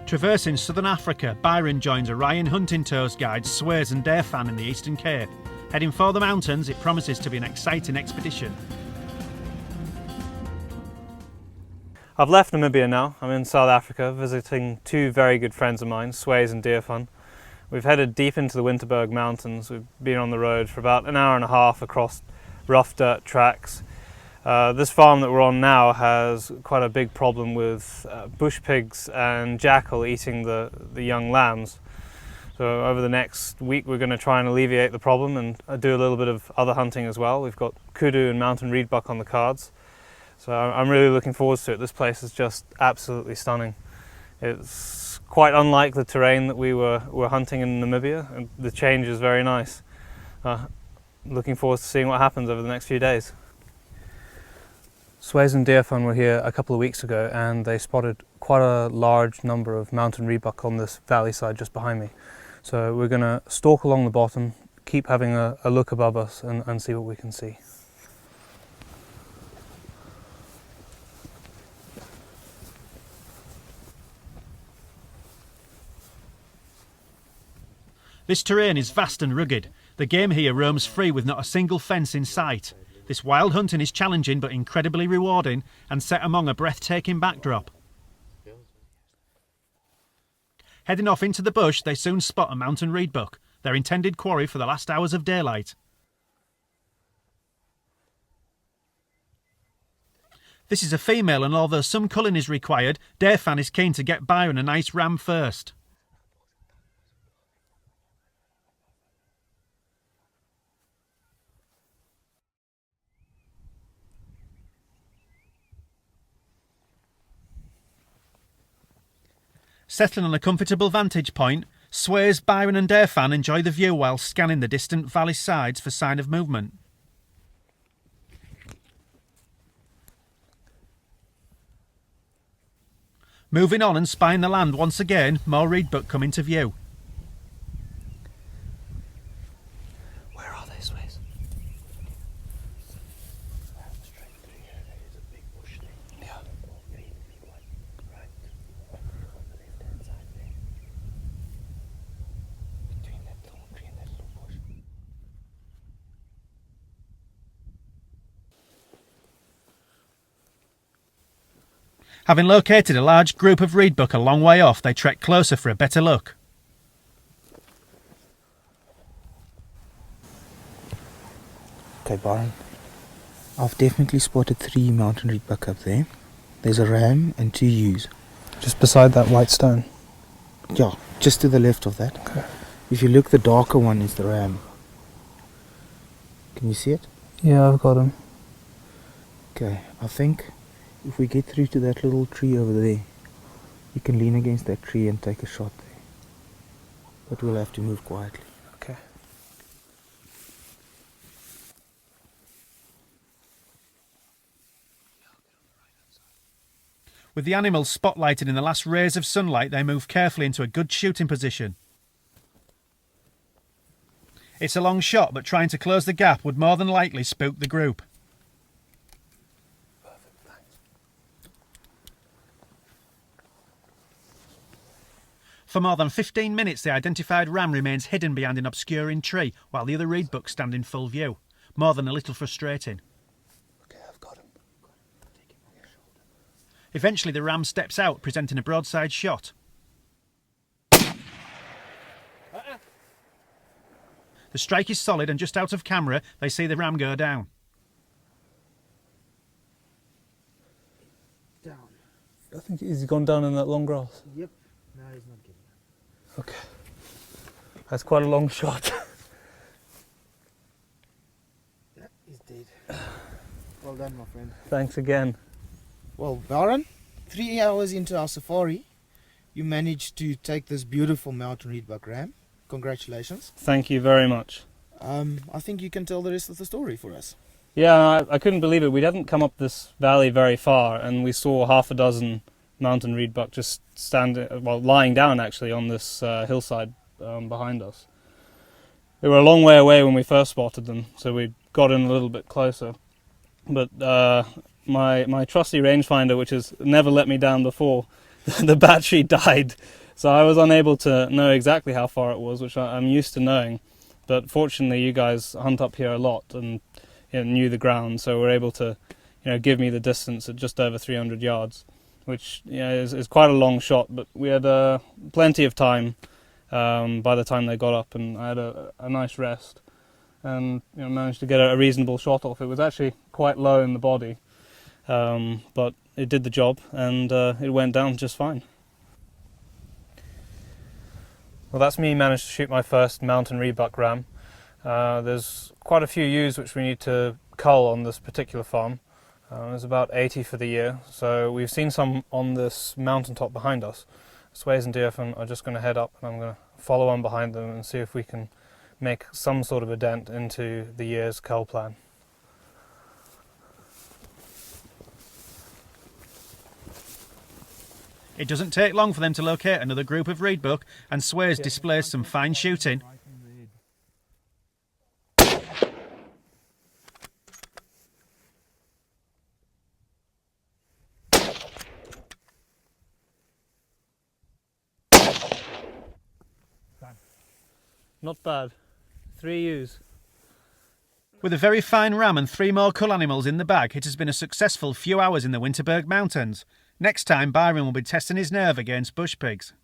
Traversing southern Africa, Byron joins Orion hunting tours guides Swayze and Dairfan in the Eastern Cape. Heading for the mountains, it promises to be an exciting expedition. I've left Namibia now. I'm in South Africa visiting two very good friends of mine, Swayze and Dairfan. We've headed deep into the Winterberg Mountains. We've been on the road for about an hour and a half across rough dirt tracks. This farm that we're on now has quite a big problem with bush pigs and jackal eating the young lambs. So over the next week we're going to try and alleviate the problem and do a little bit of other hunting as well. We've got kudu and mountain reedbuck on the cards. So I'm really looking forward to it. This place is just absolutely stunning. It's quite unlike the terrain that we were hunting in Namibia, and the change is very nice. Looking forward to seeing what happens over the next few days. Swayze and Dairfan were here a couple of weeks ago and they spotted quite a large number of mountain reedbuck on this valley side just behind me. So we're going to stalk along the bottom, keep having a look above us and see what we can see. This terrain is vast and rugged. The game here roams free with not a single fence in sight. This wild hunting is challenging but incredibly rewarding and set among a breathtaking backdrop. Heading off into the bush, they soon spot a mountain reedbuck, their intended quarry for the last hours of daylight. This is a female, and although some culling is required, Dairfan is keen to get Byron a nice ram first. Settling on a comfortable vantage point, Swayze, Byron and Dairfan enjoy the view while scanning the distant valley sides for sign of movement. Moving on and spying the land once again, more reedbuck come into view. Where are they, Swayze? Yeah. Having located a large group of reedbuck a long way off, they trek closer for a better look. Okay, Byron, I've definitely spotted 3 mountain reedbuck up there. There's a ram and 2 ewes. Just beside that white stone? Yeah, just to the left of that. Okay. If you look, the darker one is the ram. Can you see it? Yeah, I've got him. Okay, I think if we get through to that little tree over there, you can lean against that tree and take a shot there. But we'll have to move quietly. Okay. With the animals spotlighted in the last rays of sunlight, they move carefully into a good shooting position. It's a long shot, but trying to close the gap would more than likely spook the group. For more than 15 minutes, the identified ram remains hidden behind an obscuring tree, while the other reedbuck stand in full view. More than a little frustrating. Okay, I've got him. Take him on your shoulder. Eventually, the ram steps out, presenting a broadside shot. The strike is solid, and just out of camera, they see the ram go down. Down. I think he's gone down in that long grass. Yep. No, he's not getting it. Okay. That's quite a long shot. Yeah, he's dead. Well done, my friend. Thanks again. Well, Byron, 3 hours into our safari, you managed to take this beautiful mountain reedbuck ram. Congratulations. Thank you very much. I think you can tell the rest of the story for us. Yeah, I couldn't believe it. We hadn't come up this valley very far and we saw half a dozen mountain reedbuck just lying down actually on this hillside behind us. They were a long way away when we first spotted them, so we got in a little bit closer. But my trusty rangefinder, which has never let me down before, the battery died, so I was unable to know exactly how far it was, which I'm used to knowing. But fortunately, you guys hunt up here a lot and knew the ground, so were able to give me the distance at just over 300 yards, which is quite a long shot. But we had plenty of time by the time they got up, and I had a nice rest, and managed to get a reasonable shot off. It was actually quite low in the body, but it did the job, and it went down just fine. Well, that's me managed to shoot my first mountain reedbuck ram. There's quite a few ewes which we need to cull on this particular farm. There's about 80 for the year, so we've seen some on this mountaintop behind us. Sways and deerfin are just going to head up, and I'm going to follow on behind them and see if we can make some sort of a dent into the year's cull plan. It doesn't take long for them to locate another group of reedbuck, and Sways displays some fine shooting. Not bad. 3 ewes. With a very fine ram and 3 more cull animals in the bag, it has been a successful few hours in the Winterberg Mountains. Next time, Byron will be testing his nerve against bush pigs.